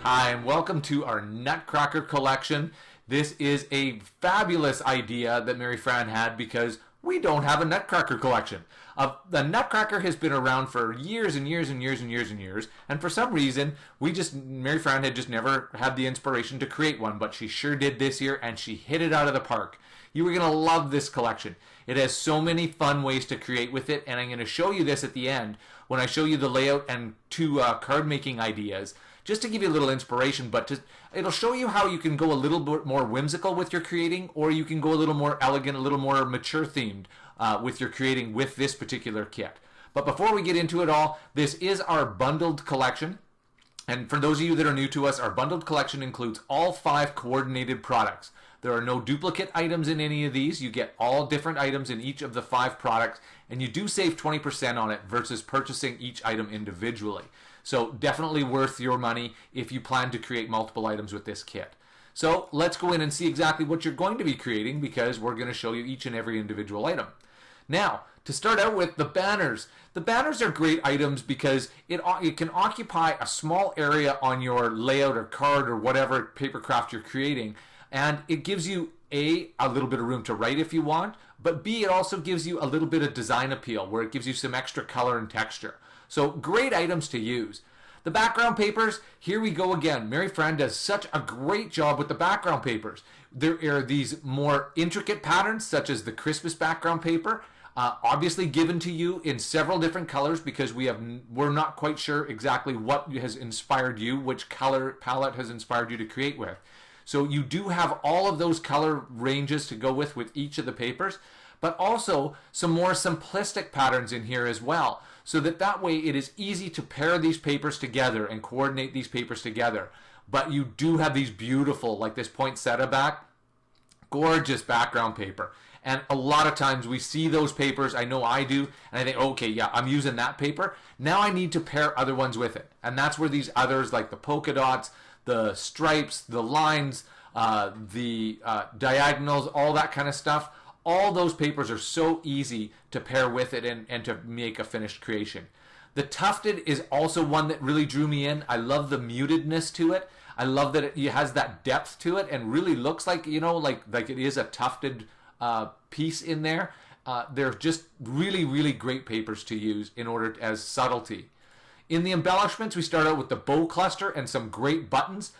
Hi, and welcome to our Nutcracker Collection. This is a fabulous idea that Mary Fran had because we don't have a Nutcracker Collection. The Nutcracker has been around for years and years and years and years and years, and for some reason, Mary Fran had just never had the inspiration to create one, but she sure did this year, and she hit it out of the park. You are going to love this collection. It has so many fun ways to create with it, and I'm going to show you this at the end when I show you the layout and two card making ideas, just to give you a little inspiration, but it'll show you how you can go a little bit more whimsical with your creating, or you can go a little more elegant, a little more mature themed with your creating with this particular kit. But before we get into it all, this is our bundled collection. And for those of you that are new to us, our bundled collection includes all 5 coordinated products. There are no duplicate items in any of these. You get all different items in each of the 5 products, and you do save 20% on it versus purchasing each item individually. So definitely worth your money if you plan to create multiple items with this kit. So let's go in and see exactly what you're going to be creating, because we're going to show you each and every individual item. Now, to start out with, the banners. The banners are great items because it can occupy a small area on your layout or card or whatever paper craft you're creating, and it gives you a little bit of room to write if you want, but B, it also gives you a little bit of design appeal where it gives you some extra color and texture. So great items to use. The background papers, here we go again. Mary Fran does such a great job with the background papers. There are these more intricate patterns, such as the Christmas background paper, obviously given to you in several different colors because we're not quite sure exactly what has inspired you, which color palette has inspired you to create with. So you do have all of those color ranges to go with each of the papers, but also some more simplistic patterns in here as well, so that way it is easy to pair these papers together and coordinate these papers together. But you do have these beautiful, like this poinsettia back, gorgeous background paper. And a lot of times we see those papers, I know I do, and I think, okay, yeah, I'm using that paper. Now I need to pair other ones with it. And that's where these others, like the polka dots, the stripes, the lines, the diagonals, all that kind of stuff, all those papers are so easy to pair with it and to make a finished creation. The tufted is also one that really drew me in. I love the mutedness to it. I love that it has that depth to it and really looks like, like it is a tufted piece in there. They're just really, really great papers to use in order as subtlety. In the embellishments, we start out with the bow cluster and some great buttons.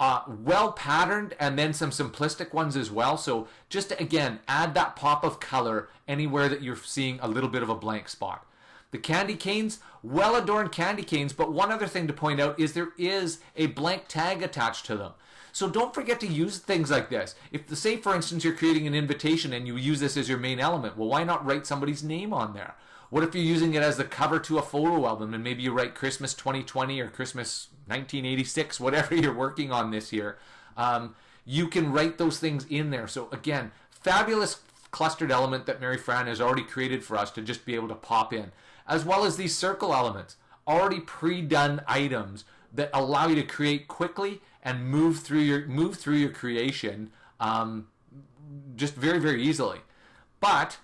Well patterned, and then some simplistic ones as well. So just to, again, add that pop of color anywhere that you're seeing a little bit of a blank spot. The candy canes, well adorned candy canes, but one other thing to point out is there is a blank tag attached to them. So don't forget to use things like this. If, say for instance, you're creating an invitation and you use this as your main element, well, why not write somebody's name on there? What if you're using it as the cover to a photo album and maybe you write Christmas 2020 or Christmas 1986, whatever you're working on this year? You can write those things in there. So again, fabulous clustered element that Mary Fran has already created for us to just be able to pop in, as well as these circle elements, already pre-done items that allow you to create quickly and move through your creation just very, very easily. But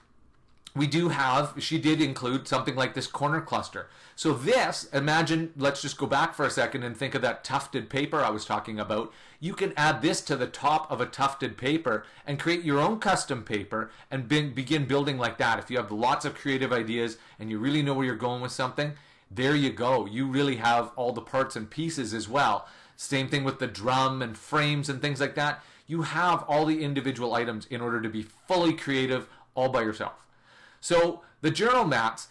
she did include something like this corner cluster. So this, imagine, let's just go back for a second and think of that tufted paper I was talking about. You can add this to the top of a tufted paper and create your own custom paper and begin building like that. If you have lots of creative ideas and you really know where you're going with something, there you go. You really have all the parts and pieces as well. Same thing with the drum and frames and things like that. You have all the individual items in order to be fully creative all by yourself. So the journal mats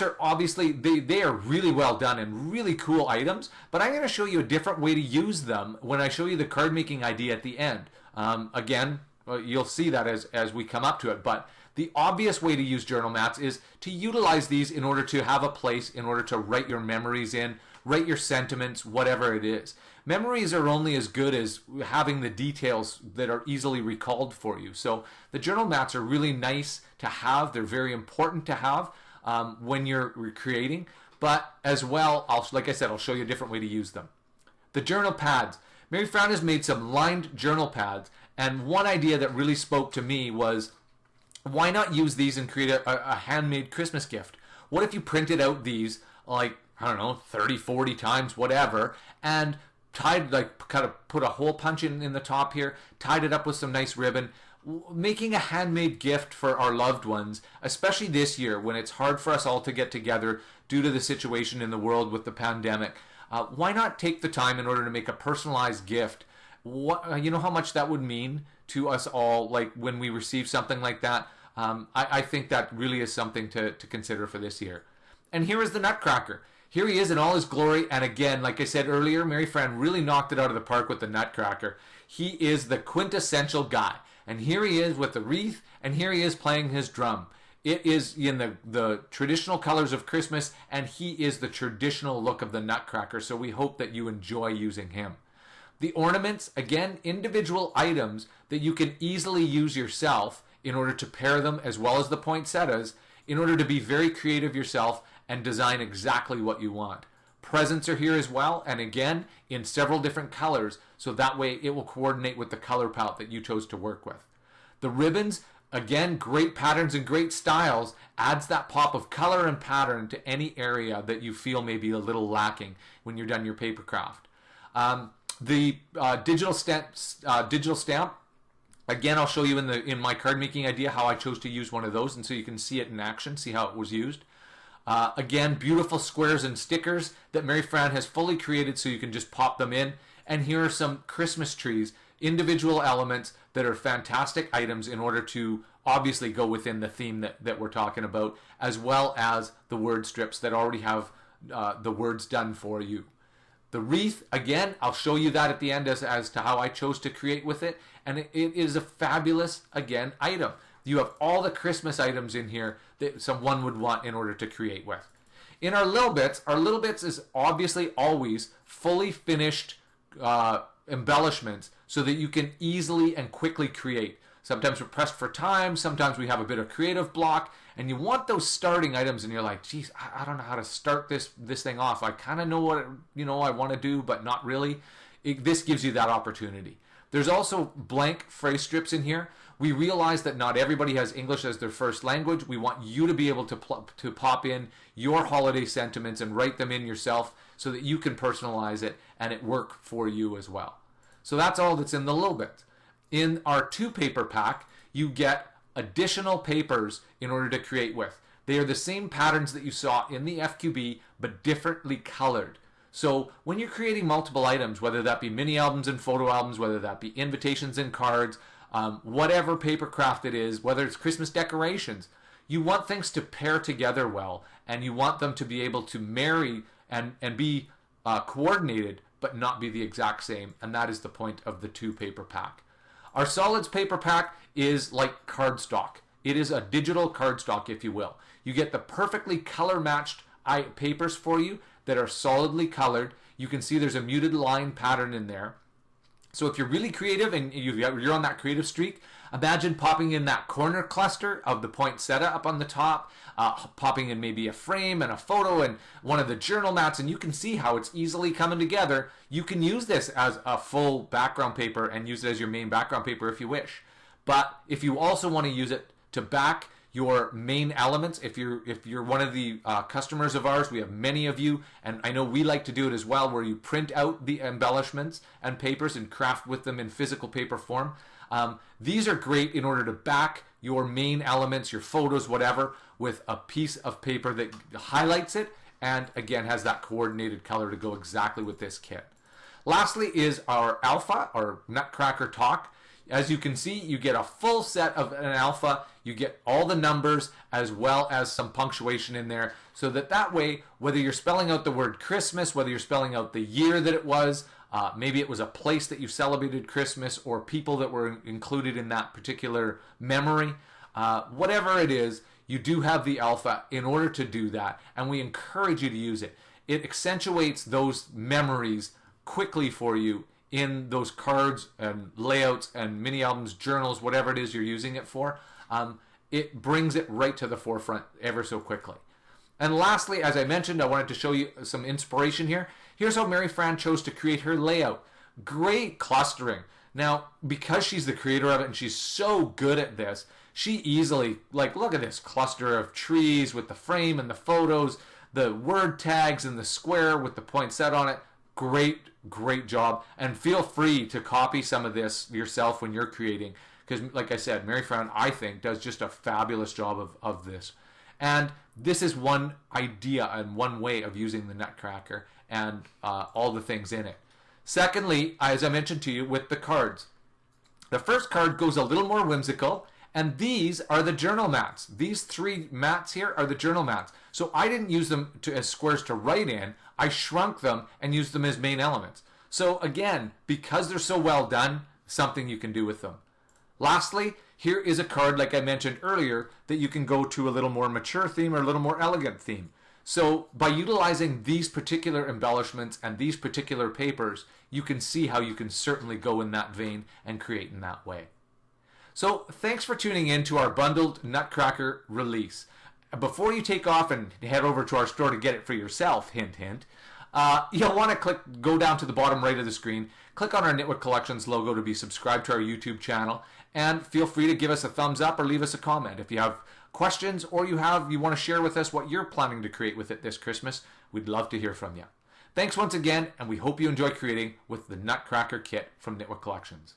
are obviously, they are really well done and really cool items, but I'm going to show you a different way to use them when I show you the card making idea at the end. Again, you'll see that as we come up to it, but the obvious way to use journal mats is to utilize these in order to have a place, in order to write your memories in, write your sentiments, whatever it is. Memories are only as good as having the details that are easily recalled for you. So the journal mats are really nice to have. They're very important to have when you're creating. But as well, like I said, I'll show you a different way to use them. The journal pads. Mary Fran has made some lined journal pads. And one idea that really spoke to me was, why not use these and create a handmade Christmas gift? What if you printed out these, like, I don't know, 30, 40 times, whatever, and tied, like kind of put a hole punch in the top here, tied it up with some nice ribbon, making a handmade gift for our loved ones, especially this year when it's hard for us all to get together due to the situation in the world with the pandemic. Why not take the time in order to make a personalized gift? You know how much that would mean to us all, like when we receive something like that? I think that really is something to consider for this year. And here is the Nutcracker. Here he is in all his glory, and again, like I said earlier, Mary Fran really knocked it out of the park with the Nutcracker. He is the quintessential guy, and here he is with the wreath, and here he is playing his drum. It is in the traditional colors of Christmas, and he is the traditional look of the Nutcracker, so we hope that you enjoy using him. The ornaments, again, individual items that you can easily use yourself in order to pair them, as well as the poinsettias, in order to be very creative yourself and design exactly what you want. Presents are here as well, and again, in several different colors, so that way it will coordinate with the color palette that you chose to work with. The ribbons, again, great patterns and great styles, adds that pop of color and pattern to any area that you feel may be a little lacking when you're done your paper craft. The digital stamp, again, I'll show you in my card making idea how I chose to use one of those, and so you can see it in action, see how it was used. Again, beautiful squares and stickers that Mary Fran has fully created so you can just pop them in. And here are some Christmas trees, individual elements that are fantastic items in order to obviously go within the theme that we're talking about, as well as the word strips that already have the words done for you. The wreath, again, I'll show you that at the end as to how I chose to create with it. And it is a fabulous, again, item. You have all the Christmas items in here that someone would want in order to create with. In our little bits is obviously always fully finished embellishments so that you can easily and quickly create. Sometimes we're pressed for time, sometimes we have a bit of creative block, and you want those starting items and you're like, geez, I don't know how to start this thing off. I kind of know what I want to do, but not really. This gives you that opportunity. There's also blank phrase strips in here. We realize that not everybody has English as their first language. We want you to be able to pop in your holiday sentiments and write them in yourself so that you can personalize it and it work for you as well. So that's all that's in the little bit. In our 2-paper pack, you get additional papers in order to create with. They are the same patterns that you saw in the FQB, but differently colored. So when you're creating multiple items, whether that be mini albums and photo albums, whether that be invitations and cards, whatever paper craft it is, whether it's Christmas decorations, you want things to pair together well, and you want them to be able to marry and be coordinated, but not be the exact same, and that is the point of the 2-paper pack. Our solids paper pack is like cardstock. It is a digital cardstock, if you will. You get the perfectly color-matched papers for you that are solidly colored. You can see there's a muted line pattern in there. So if you're really creative and you're on that creative streak, imagine popping in that corner cluster of the poinsettia up on the top, popping in maybe a frame and a photo and one of the journal mats, and you can see how it's easily coming together. You can use this as a full background paper and use it as your main background paper if you wish. But if you also want to use it to back your main elements, if you're one of the customers of ours, we have many of you, and I know we like to do it as well, where you print out the embellishments and papers and craft with them in physical paper form. These are great in order to back your main elements, your photos, whatever, with a piece of paper that highlights it and again has that coordinated color to go exactly with this kit. Lastly is our alpha, our Nutcracker Talk. As you can see, you get a full set of an alpha. You get all the numbers as well as some punctuation in there, so that way, whether you're spelling out the word Christmas, whether you're spelling out the year that it was, maybe it was a place that you celebrated Christmas or people that were included in that particular memory, whatever it is, you do have the alpha in order to do that, and we encourage you to use it. It accentuates those memories quickly for you in those cards and layouts and mini albums, journals, whatever it is you're using it for. It brings it right to the forefront ever so quickly. And lastly, as I mentioned, I wanted to show you some inspiration here. Here's how Mary Fran chose to create her layout. Great clustering. Now, because she's the creator of it and she's so good at this, she easily, like, look at this cluster of trees with the frame and the photos, the word tags and the square with the poinsettia on it. great job. And feel free to copy some of this yourself when you're creating, because like I said, Mary Fran, I think, does just a fabulous job of this. And this is one idea and one way of using the Nutcracker and all the things in it. Secondly, as I mentioned to you, with the cards, the first card goes a little more whimsical, and these are the journal mats. These 3 mats here are the journal mats. So I didn't use them as squares to write in. I shrunk them and used them as main elements. So again, because they're so well done, something you can do with them. Lastly, here is a card, like I mentioned earlier, that you can go to a little more mature theme or a little more elegant theme. So by utilizing these particular embellishments and these particular papers, you can see how you can certainly go in that vein and create in that way. So thanks for tuning in to our bundled Nutcracker release. Before you take off and head over to our store to get it for yourself, hint, hint, you'll want to go down to the bottom right of the screen, click on our Knitwork Collections logo to be subscribed to our YouTube channel, and feel free to give us a thumbs up or leave us a comment. If you have questions or you want to share with us what you're planning to create with it this Christmas, we'd love to hear from you. Thanks once again, and we hope you enjoy creating with the Nutcracker kit from Knitwork Collections.